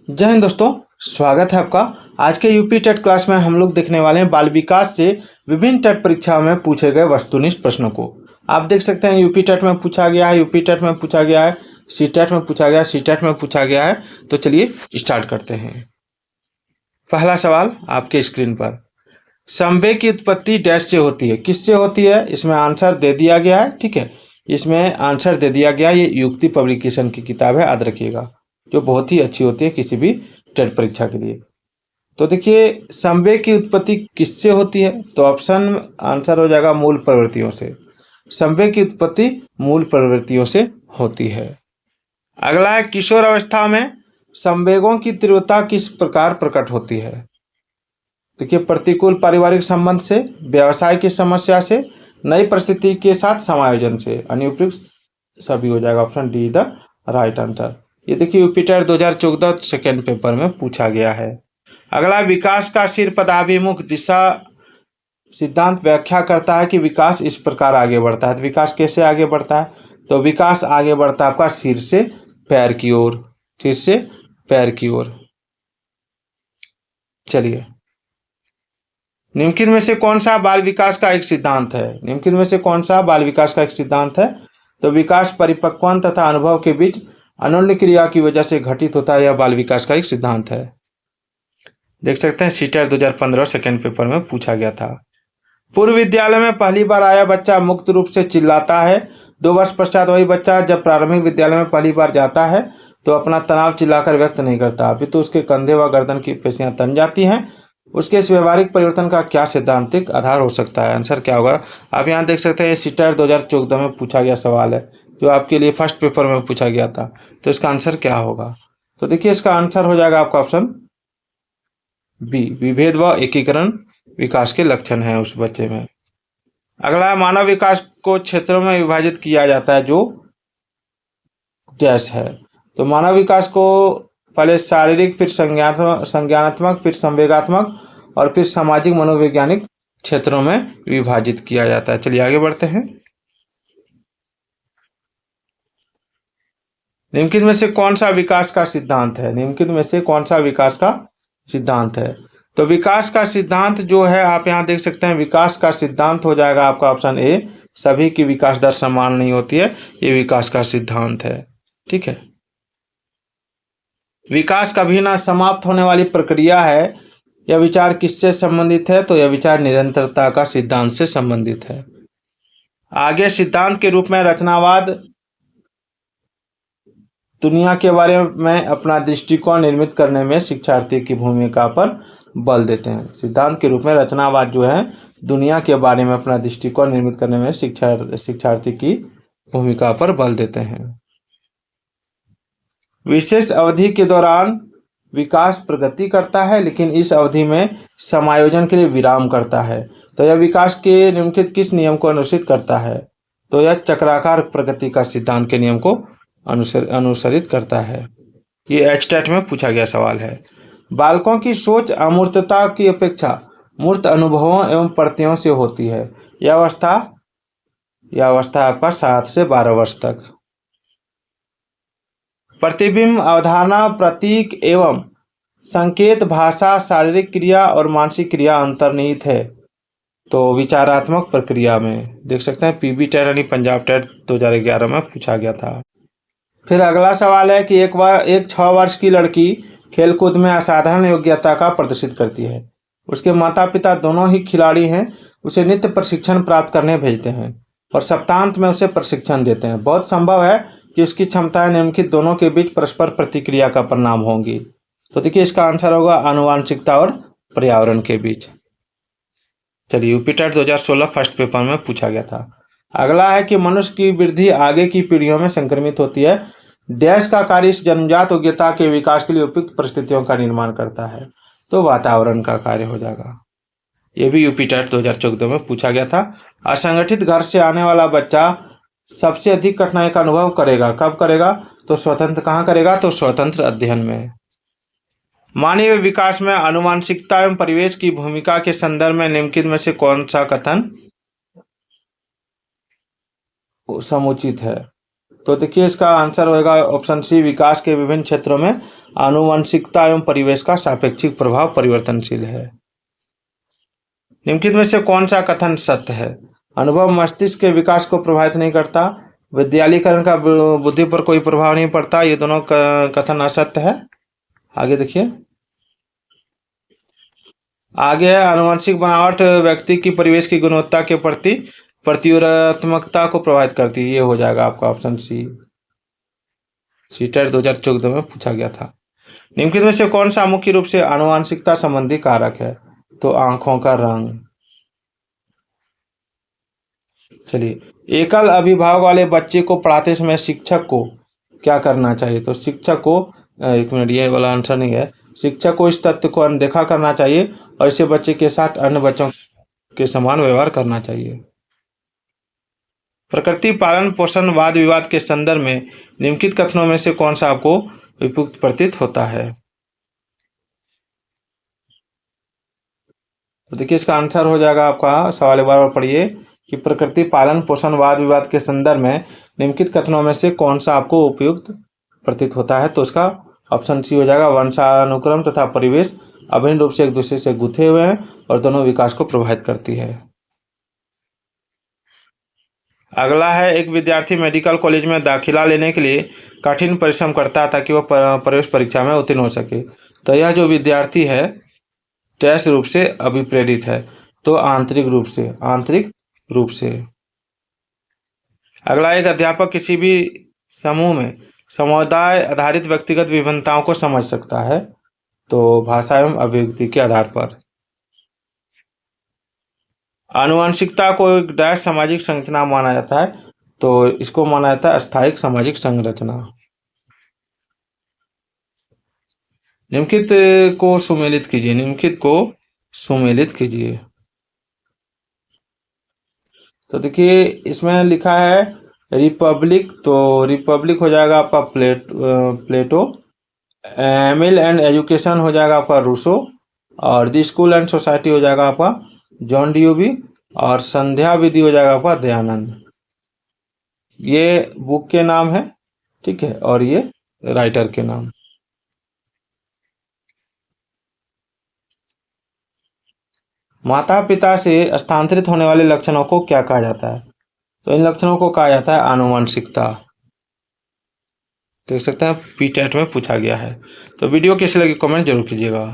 जय हिंद दोस्तों, स्वागत है आपका। आज के यूपी टेट क्लास में हम लोग देखने वाले हैं बाल विकास से विभिन्न टेट परीक्षाओं में पूछे गए वस्तुनिष्ठ प्रश्नों को। आप देख सकते हैं यूपी टेट में पूछा गया है, यूपी टेट में पूछा गया है, सी टेट में पूछा गया है, सी टेट में पूछा गया है। तो चलिए स्टार्ट करते हैं। पहला सवाल आपके स्क्रीन पर, संवेग की उत्पत्ति डैश से होती है, किससे होती है? इसमें आंसर दे दिया गया है। ठीक है, इसमें आंसर दे दिया गया। ये युक्ति पब्लिकेशन की किताब है, याद रखिएगा, जो बहुत ही अच्छी होती है किसी भी टेट परीक्षा के लिए। तो देखिए, संवेग की उत्पत्ति किससे होती है? तो ऑप्शन आंसर हो जाएगा मूल प्रवृत्तियों से। संवेग की उत्पत्ति मूल प्रवृत्तियों से होती है। अगला है, किशोर अवस्था में संवेगों की तीव्रता किस प्रकार प्रकट होती है? देखिए, प्रतिकूल पारिवारिक संबंध से, व्यवसाय की समस्या से, नई परिस्थिति के साथ समायोजन से। अनुपयुक्त सभी हो जाएगा, option D the right answer. ये देखिए यूपी टेट 2014 सेकेंड पेपर में पूछा गया है। अगला, विकास का सिर पदाभिमुख दिशा सिद्धांत व्याख्या करता है कि विकास इस प्रकार आगे बढ़ता है। तो विकास कैसे आगे बढ़ता है? तो विकास आगे बढ़ता है आपका सिर से पैर की ओर, सिर से पैर की ओर। चलिए, निम्नलिखित में से कौन सा बाल विकास का एक सिद्धांत है? निम्नलिखित में से कौन सा बाल विकास का एक सिद्धांत है? तो विकास परिपक्वन तथा अनुभव के बीच अनोन्य क्रिया की वजह से घटित होता है। यह बाल विकास का एक सिद्धांत है। देख सकते हैं सीटेट 2015 सेकेंड पेपर में पूछा गया था। पूर्व विद्यालय में पहली बार आया बच्चा मुक्त रूप से चिल्लाता है। 2 वर्ष पश्चात वही बच्चा जब प्रारंभिक विद्यालय में पहली बार जाता है तो अपना तनाव चिल्लाकर व्यक्त नहीं करता, अभी तो उसके कंधे व गर्दन की पेशियां तन जाती हैं। उसके इस व्यवहारिक परिवर्तन का क्या सैद्धांतिक आधार हो सकता है? आंसर क्या होगा? आप यहाँ देख सकते हैं, सीटेट 2014 में पूछा गया सवाल है, जो आपके लिए फर्स्ट पेपर में पूछा गया था। तो इसका आंसर क्या होगा? तो देखिए, इसका आंसर हो जाएगा आपका ऑप्शन बी, विभेद व एकीकरण विकास के लक्षण है उस बच्चे में। अगला, मानव विकास को क्षेत्रों में विभाजित किया जाता है जो डैश है। तो मानव विकास को पहले शारीरिक, फिर संज्ञानात्मक, फिर संवेगात्मक और फिर सामाजिक मनोवैज्ञानिक क्षेत्रों में विभाजित किया जाता है। चलिए आगे बढ़ते हैं। निम्नलिखित में से कौन सा विकास का सिद्धांत है? निम्नलिखित में से कौन सा विकास का सिद्धांत है? तो विकास का सिद्धांत जो है, आप यहाँ देख सकते हैं, विकास का सिद्धांत हो जाएगा आपका ऑप्शन ए, सभी की विकास दर समान नहीं होती है। ये विकास का सिद्धांत है। ठीक है, विकास कभी ना समाप्त होने वाली प्रक्रिया है। यह विचार किससे संबंधित है? तो यह विचार निरंतरता का सिद्धांत से संबंधित है। आगे सिद्धांत के रूप में रचनावाद दुनिया के बारे में अपना दृष्टिकोण निर्मित करने में शिक्षार्थी की भूमिका पर बल देते हैं। सिद्धांत के रूप में रचनावाद जो है, दुनिया के बारे में अपना दृष्टिकोण निर्मित करने में शिक्षार्थी की भूमिका पर बल देते हैं। विशेष अवधि के दौरान विकास प्रगति करता है, लेकिन इस अवधि में समायोजन के लिए विराम करता है। तो यह विकास के निम्नलिखित किस नियम को अनुसरित करता है? तो यह चक्राकार प्रगति का सिद्धांत के नियम को अनुसरित करता है। ये एचटेट में पूछा गया सवाल है। बालकों की सोच अमूर्तता की अपेक्षा मूर्त अनुभवों एवं प्रतियों से होती है। यह अवस्था आपका 7 से 12 वर्ष तक। प्रतिबिंब, अवधारणा, प्रतीक एवं संकेत, भाषा, शारीरिक क्रिया और मानसिक क्रिया अंतर्निहित है। तो विचारात्मक प्रक्रिया में देख सकते हैं, पीबी टेट यानी पंजाब टेट 2011 में पूछा गया था। फिर अगला सवाल है कि एक 6 वर्ष की लड़की खेलकूद में असाधारण योग्यता का प्रदर्शित करती है। उसके माता पिता दोनों ही खिलाड़ी हैं। उसे नित्य प्रशिक्षण प्राप्त करने भेजते हैं और सप्ताहांत में उसे प्रशिक्षण देते हैं। बहुत संभव है कि उसकी क्षमताएं निम्नलिखित दोनों के बीच परस्पर प्रतिक्रिया का परिणाम होंगी। तो देखिए, इसका आंसर होगा आनुवांशिकता और पर्यावरण के बीच। चलिए, यूपी टेट 2016 फर्स्ट पेपर में पूछा गया था। अगला है कि मनुष्य की वृद्धि आगे की पीढ़ियों में संक्रमित होती है। डैश का कार्य इस जन्मजात योग्यता के विकास के लिए उपयुक्त परिस्थितियों का निर्माण करता है। तो वातावरण का कार्य हो जाएगा। यह भी यूपी टेट 2014 में पूछा गया था। असंगठित घर से आने वाला बच्चा सबसे अधिक कठिनाई का अनुभव करेगा। कब करेगा? तो स्वतंत्र कहाँ करेगा? तो स्वतंत्र अध्ययन में। मानवीय विकास में आनुवांशिकता एवं परिवेश की भूमिका के संदर्भ में निम्नलिखित में से कौन सा कथन समुचित है? तो देखिए, इसका आंसर होगा ऑप्शन सी, विकास के विभिन्न क्षेत्रों में आनुवंशिकता एवं परिवेश का सापेक्षिक प्रभाव परिवर्तनशील है। निम्नलिखित में से कौन सा कथन सत्य है? अनुभव मस्तिष्क के विकास को प्रभावित नहीं करता, विद्यालयीकरण का बुद्धि पर कोई प्रभाव नहीं पड़ता, ये दोनों कथन असत्य है। आगे देखिए, आगे है आनुवंशिक बनावट व्यक्ति की परिवेश की गुणवत्ता के प्रति प्रतियोगात्मकता को प्रभावित करती है, ये हो जाएगा आपका ऑप्शन सी। सीटेट 2014 में पूछा गया था। निम्नलिखित में से कौन सा मुख्य रूप से आनुवंशिकता संबंधी कारक है? तो आंखों का रंग। चलिए, एकल अभिभावक वाले बच्चे को पढ़ाते समय शिक्षक को क्या करना चाहिए? तो शिक्षक को, एक मिनट, ये वाला आंसर नहीं है। शिक्षक को इस तथ्य को अनदेखा करना चाहिए और इसे बच्चे के साथ अन्य बच्चों के समान व्यवहार करना चाहिए। प्रकृति पालन पोषण वाद विवाद के संदर्भ में निम्नलिखित कथनों में से कौन सा आपको उपयुक्त प्रतीत होता है? तो देखिए, इसका आंसर हो जाएगा आपका, सवाल एक बार पढ़िए, कि प्रकृति पालन पोषण वाद विवाद के संदर्भ में निम्नलिखित कथनों में से कौन सा आपको उपयुक्त प्रतीत होता है? तो इसका ऑप्शन सी हो जाएगा, वंशानुक्रम तथा परिवेश अभिन्न रूप से एक दूसरे से गुथे हुए हैं और दोनों विकास को प्रभावित करती है। अगला है, एक विद्यार्थी मेडिकल कॉलेज में दाखिला लेने के लिए कठिन परिश्रम करता है ताकि वह प्रवेश परीक्षा में उत्तीर्ण हो सके। तो यह जो विद्यार्थी है कैसे रूप से अभिप्रेरित है? तो आंतरिक रूप से। अगला, एक अध्यापक किसी भी समूह में समुदाय आधारित व्यक्तिगत विभिन्नताओं को समझ सकता है। तो भाषा एवं अभिव्यक्ति के आधार पर। आनुवंशिकता को एक डैश सामाजिक संरचना माना जाता है, तो इसको माना जाता है अस्थायिक सामाजिक संरचना। निम्नलिखित को सुमेलित कीजिए। तो देखिए, इसमें लिखा है रिपब्लिक, तो रिपब्लिक हो जाएगा आपका प्लेटो। एमिल एंड एजुकेशन हो जाएगा आपका रूसो। और द स्कूल एंड सोसाइटी हो जाएगा आपका जॉन ड्यूवी। और संध्या विधि हो जाएगा आपका दयानंद। ये बुक के नाम है, ठीक है, और ये राइटर के नाम। माता पिता से स्थानांतरित होने वाले लक्षणों को क्या कहा जाता है? तो इन लक्षणों को कहा जाता है आनुवंशिकता। देख सकते हैं, पीटेट में पूछा गया है। तो वीडियो कैसी लगी कमेंट जरूर कीजिएगा।